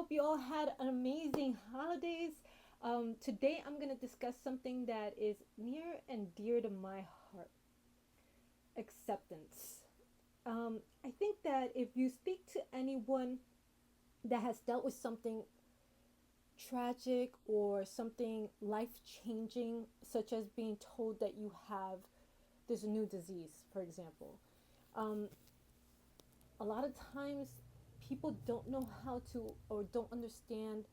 hope you all had an amazing holidays. Today I'm going to discuss something that is near and dear to my heart: acceptance. I think that if you speak to anyone that has dealt with something tragic or something life changing, such as being told that you have this new disease, for example, um, a lot of times people don't know how to or don't understand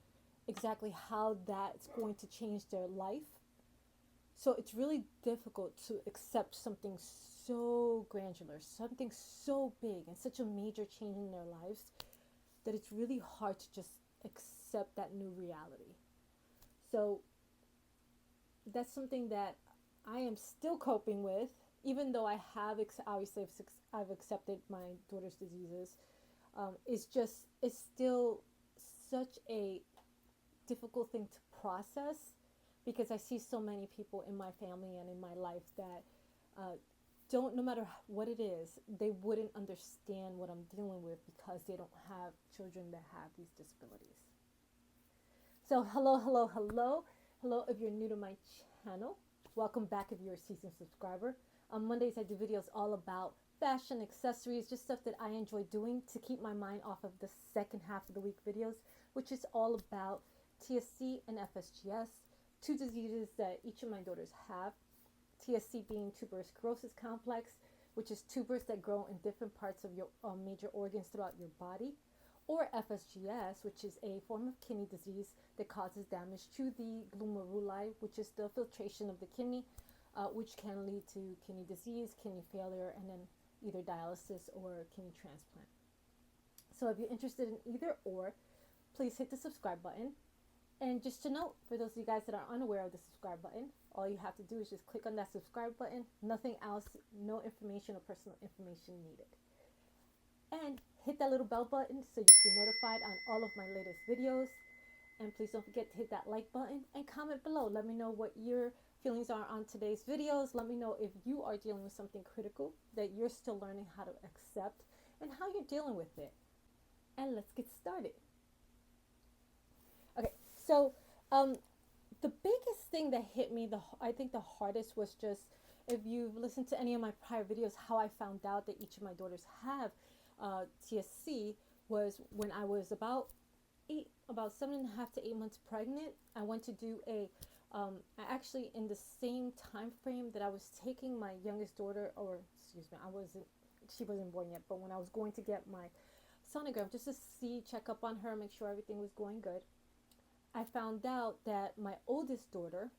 exactly how that's going to change their life. So it's really difficult to accept something so granular, something so big, and such a major change in their lives that it's really hard to just accept that new reality. So that's something that I am still coping with, even though I have obviously I've accepted my daughter's diseases. It's still such a difficult thing to process because I see so many people in my family and in my life that uh, don't, no matter what it is, they wouldn't understand what I'm dealing with because they don't have children that have these disabilities. So, hello, if you're new to my channel. Welcome back if you're a seasoned subscriber. On Mondays, I do videos all about fashion, accessories, just stuff that I enjoy doing to keep my mind off of the second half of the week videos, which is all about TSC and FSGS, two diseases that each of my daughters have. TSC being tuberous sclerosis complex, which is tubers that grow in different parts of your major organs throughout your body, or FSGS, which is a form of kidney disease that causes damage to the glomeruli, which is the filtration of the kidney, which can lead to kidney disease, kidney failure, and then either dialysis or kidney transplant. So if you're interested in either or, please hit the subscribe button. And just to note, for those of you guys that are unaware of the subscribe button, all you have to do is just click on that subscribe button. Nothing else, no information or personal information needed. And hit that little bell button so you can be notified on all of my latest videos. And please don't forget to hit that like button and comment below. Let me know what your feelings are on today's videos. Let me know if you are dealing with something critical that you're still learning how to accept and how you're dealing with it. And let's get started. Okay, so the biggest thing that hit me, I think the hardest was just, if you've listened to any of my prior videos, how I found out that each of my daughters have TSC was when I was about 7.5 to 8 months pregnant. I went to do I actually, in the same time frame that I was taking my youngest daughter, or excuse me, she wasn't born yet, but when I was going to get my sonogram just to check up on her, make sure everything was going good, I found out that my oldest daughter,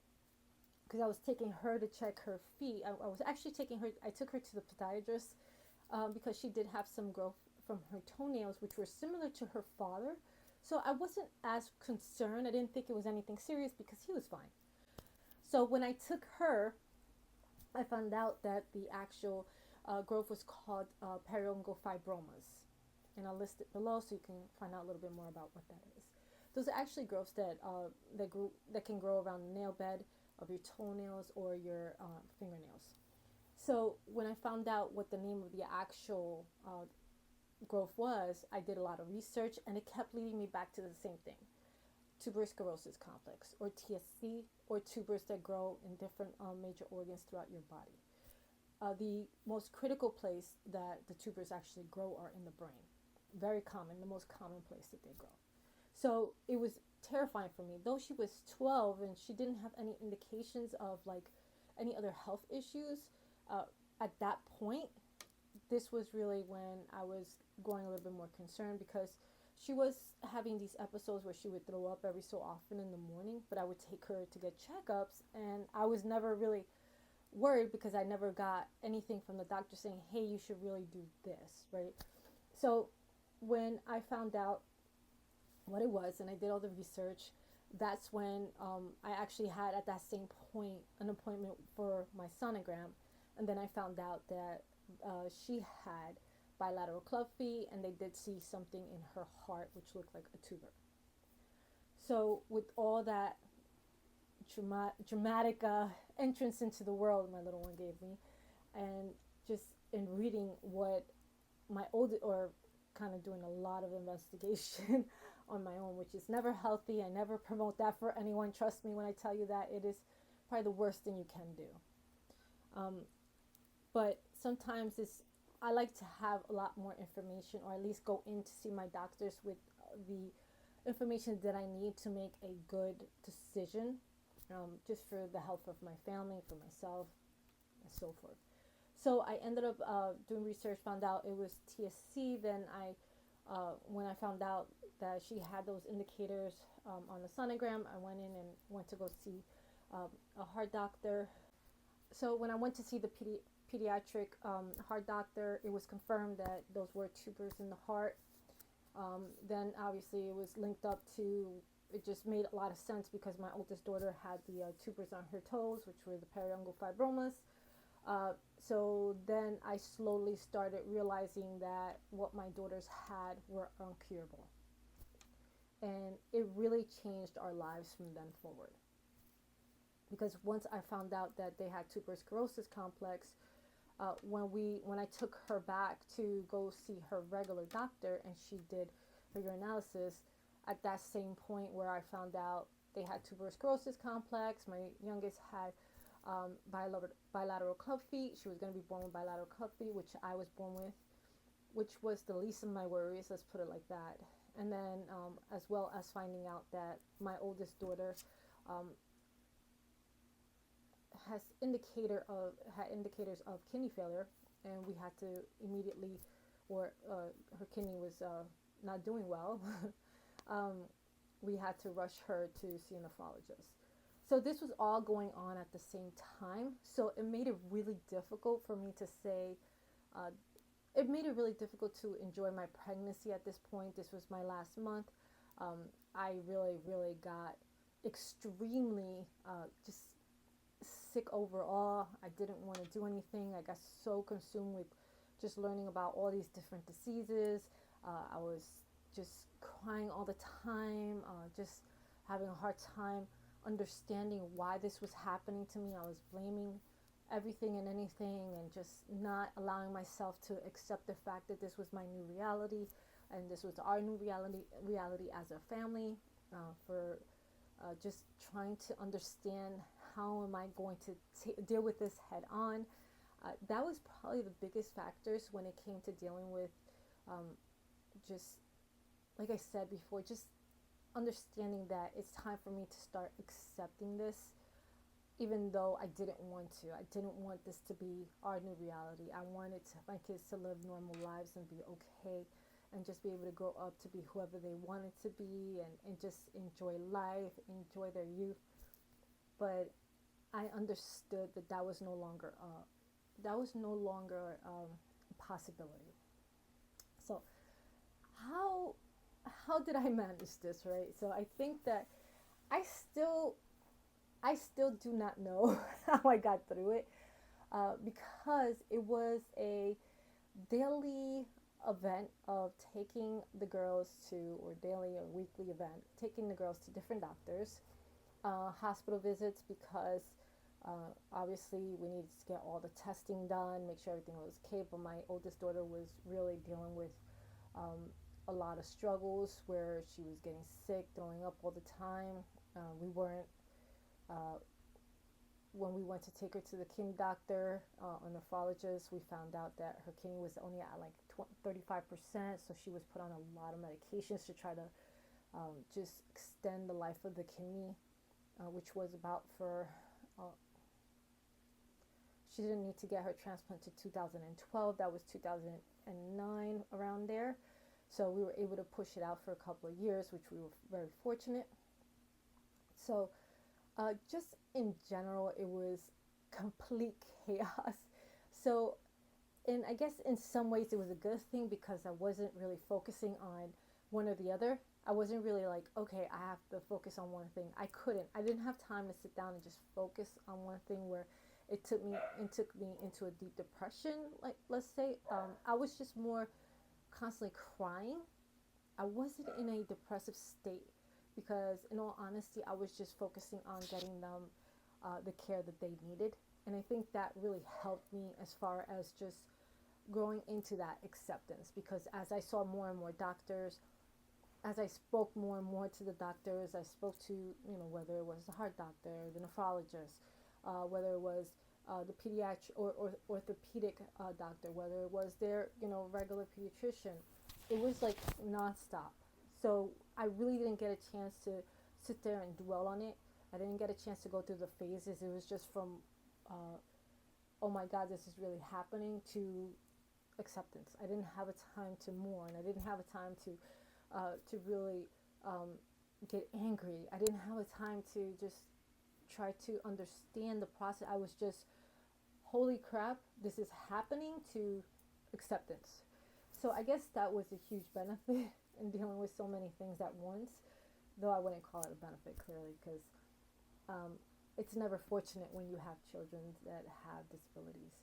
because I was taking her to check her feet, I was actually I took her to the podiatrist because she did have some growth from her toenails, which were similar to her father. So I wasn't as concerned. I didn't think it was anything serious because he was fine. So when I took her, I found out that the actual growth was called periungual fibromas. And I'll list it below so you can find out a little bit more about what that is. Those are actually growths that can grow around the nail bed of your toenails or your fingernails. So when I found out what the name of the actual growth was, I did a lot of research, and it kept leading me back to the same thing: tuberous sclerosis complex, or TSC, or tubers that grow in different major organs throughout your body. The most critical place that the tubers actually grow are in the brain. Very common, the most common place that they grow. So it was terrifying for me. Though she was 12 and she didn't have any indications of like any other health issues at that point, this was really when I was going a little bit more concerned, because she was having these episodes where she would throw up every so often in the morning, but I would take her to get checkups, and I was never really worried because I never got anything from the doctor saying, hey, you should really do this, right? So when I found out what it was and I did all the research, that's when I actually had at that same point an appointment for my sonogram. And then I found out that she had bilateral club feet, and they did see something in her heart which looked like a tumor. So with all that dramatic entrance into the world my little one gave me, and just in reading what my old, or kind of doing a lot of investigation on my own, which is never healthy. I never promote that for anyone. Trust me when I tell you that it is probably the worst thing you can do. But sometimes I like to have a lot more information, or at least go in to see my doctors with the information that I need to make a good decision, just for the health of my family, for myself, and so forth. So I ended up doing research, found out it was TSC. Then when I found out that she had those indicators on the sonogram, I went to go see a heart doctor. So when I went to see the pediatric heart doctor, it was confirmed that those were tumors in the heart. Then obviously it was linked up to, it just made a lot of sense because my oldest daughter had the tumors on her toes, which were the periungual fibromas. So then I slowly started realizing that what my daughters had were uncurable. And it really changed our lives from then forward. Because once I found out that they had tuberous sclerosis complex, when I took her back to go see her regular doctor and she did her urinalysis, at that same point where I found out they had tuberous sclerosis complex, my youngest had bilateral club feet. She was going to be born with bilateral club feet, which I was born with, which was the least of my worries, let's put it like that. And then as well as finding out that my oldest daughter had indicators of kidney failure, and we had to immediately, or her kidney was not doing well. We had to rush her to see a nephrologist. So this was all going on at the same time. So it made it really difficult for me to say, it made it really difficult to enjoy my pregnancy at this point. This was my last month. I really, really got extremely just sick overall. I didn't want to do anything. I got so consumed with just learning about all these different diseases. I was just crying all the time, just having a hard time understanding why this was happening to me. I was blaming everything and anything and just not allowing myself to accept the fact that this was my new reality and this was our new reality as a family, for just trying to understand how am I going to deal with this head on. That was probably the biggest factors when it came to dealing with just, like I said before, just understanding that it's time for me to start accepting this, even though I didn't want to. I didn't want this to be our new reality. I wanted my kids to live normal lives and be okay and just be able to grow up to be whoever they wanted to be, and just enjoy life, enjoy their youth. But I understood that that was no longer a possibility. So how did I manage this, right? So I think that I still do not know how I got through it, because it was a daily event of taking the girls to, or daily or weekly event, taking the girls to different doctors, hospital visits, because obviously we needed to get all the testing done, make sure everything was okay. But my oldest daughter was really dealing with a lot of struggles where she was getting sick, throwing up all the time. We weren't, when we went to take her to the kidney doctor, a nephrologist, we found out that her kidney was only at like 35%, so she was put on a lot of medications to try to just extend the life of the kidney, which was about for, she didn't need to get her transplant to 2012, that was 2009, around there. So we were able to push it out for a couple of years, which we were very fortunate. So just in general, it was complete chaos. So, and I guess in some ways it was a good thing because I wasn't really focusing on one or the other. I wasn't really like, okay, I have to focus on one thing. I didn't have time to sit down and just focus on one thing, where it took me into a deep depression, like, let's say. I was just more constantly crying. I wasn't in a depressive state because, in all honesty, I was just focusing on getting them the care that they needed. And I think that really helped me as far as just growing into that acceptance, because as I saw more and more doctors, as I spoke more and more to the doctors, I spoke to, whether it was the heart doctor, the nephrologist, whether it was the pediatric or orthopedic doctor, whether it was their, regular pediatrician. It was like nonstop. So I really didn't get a chance to sit there and dwell on it. I didn't get a chance to go through the phases. It was just from, oh my God, this is really happening, to acceptance. I didn't have a time to mourn. I didn't have a time to really get angry. I didn't have a time to just try to understand the process. I was just, holy crap, this is happening, to acceptance. So I guess that was a huge benefit in dealing with so many things at once, though I wouldn't call it a benefit, clearly, because it's never fortunate when you have children that have disabilities.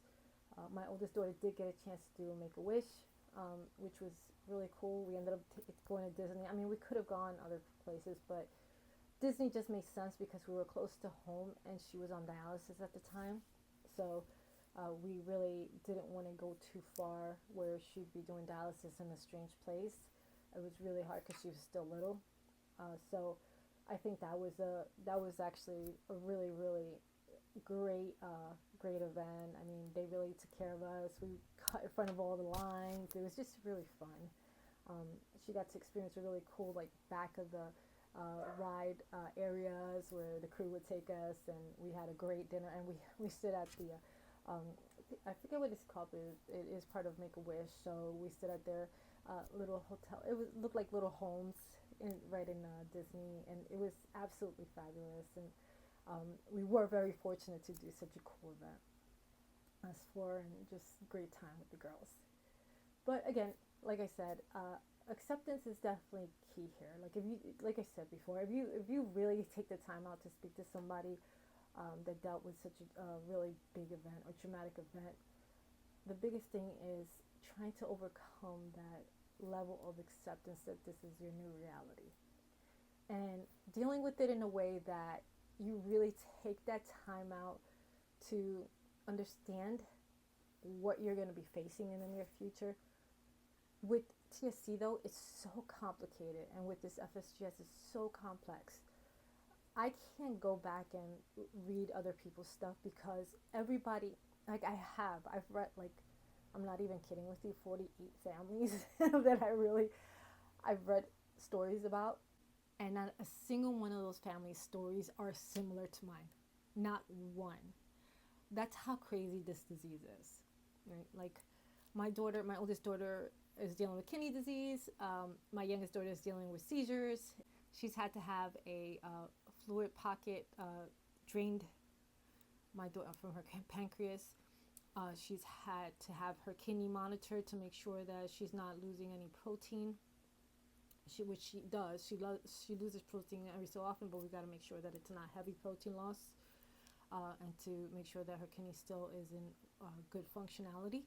My oldest daughter did get a chance to do a Make-A-Wish, which was really cool. We ended up going to Disney. I mean, we could have gone other places, but Disney just made sense because we were close to home and she was on dialysis at the time. So we really didn't want to go too far where she'd be doing dialysis in a strange place. It was really hard because she was still little. So I think that was actually a really, really great event. I mean, they really took care of us. We cut in front of all the lines. It was just really fun. She got to experience a really cool, like, back of the ride areas where the crew would take us, and we had a great dinner. And we stood at the I forget what it's called, but it is part of Make-A-Wish. So we stood at their little hotel. Looked like little homes right in Disney, and it was absolutely fabulous. And we were very fortunate to do such a cool event as for, and just great time with the girls. But again, like I said, acceptance is definitely key here. Like I said before, if you really take the time out to speak to somebody that dealt with such a really big event or traumatic event, the biggest thing is trying to overcome that level of acceptance that this is your new reality, and dealing with it in a way that you really take that time out to understand what you're going to be facing in the near future. With TSC, though, it's so complicated, and with this FSGS, it's so complex. I can't go back and read other people's stuff because everybody, like, I've read, like, I'm not even kidding with you, 48 families that I've read stories about, and not a single one of those families' stories are similar to mine. Not one. That's how crazy this disease is, right? Like, my oldest daughter is dealing with kidney disease. My youngest daughter is dealing with seizures. She's had to have a fluid pocket drained from her pancreas. She's had to have her kidney monitored to make sure that she's not losing any protein. Which she does. She loses protein every so often, but we got to make sure that it's not heavy protein loss, and to make sure that her kidney still is in good functionality.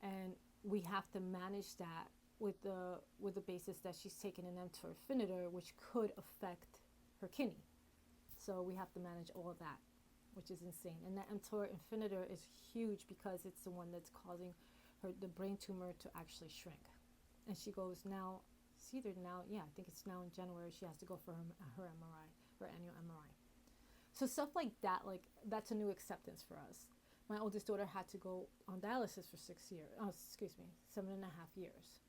And we have to manage that with the basis that she's taking an mTOR inhibitor, which could affect her kidney. So we have to manage all of that, which is insane. And that mTOR inhibitor is huge because it's the one that's causing the brain tumor to actually shrink. And she goes now. It's either now, I think it's now in January, she has to go for her MRI, her annual MRI. So stuff like that, that's a new acceptance for us. My oldest daughter had to go on dialysis for 7.5 years.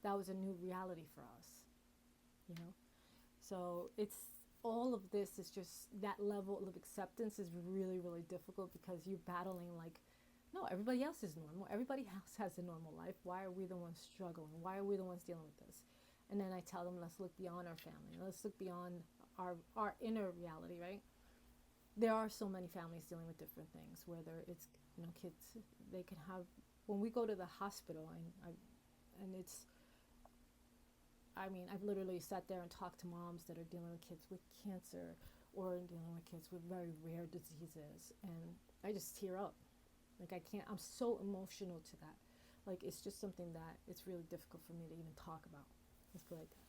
That was a new reality for us, So it's all of this is just, that level of acceptance is really, really difficult because you're battling no, everybody else is normal. Everybody else has a normal life. Why are we the ones struggling? Why are we the ones dealing with this? And then I tell them, let's look beyond our family. Let's look beyond our inner reality, right? There are so many families dealing with different things, whether it's, kids, they can have, when we go to the hospital, I've literally sat there and talked to moms that are dealing with kids with cancer or dealing with kids with very rare diseases, and I just tear up. I'm so emotional to that. It's just something that it's really difficult for me to even talk about. Let's put it like that.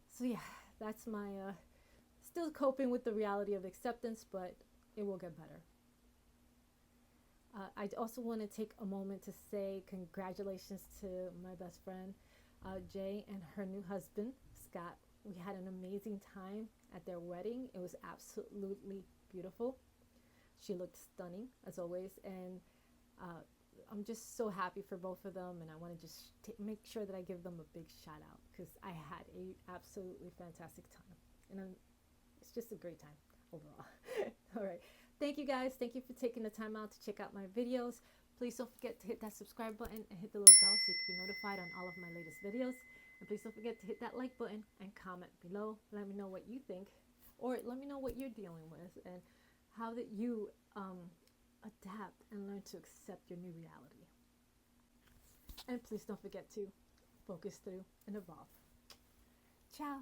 So yeah, that's my, still coping with the reality of acceptance, but it will get better. I also want to take a moment to say congratulations to my best friend. Jay and her new husband, Scott. We had an amazing time at their wedding. It was absolutely beautiful. She looked stunning, as always, and I'm just so happy for both of them, and I want to just make sure that I give them a big shout out because I had a absolutely fantastic time, and it's just a great time overall. All right, thank you guys. Thank you for taking the time out to check out my videos. Please don't forget to hit that subscribe button and hit the little bell so you can be notified on all of my latest videos. And please don't forget to hit that like button and comment below. Let me know what you think, or let me know what you're dealing with and how that you adapt and learn to accept your new reality. And please don't forget to focus through and evolve. Ciao.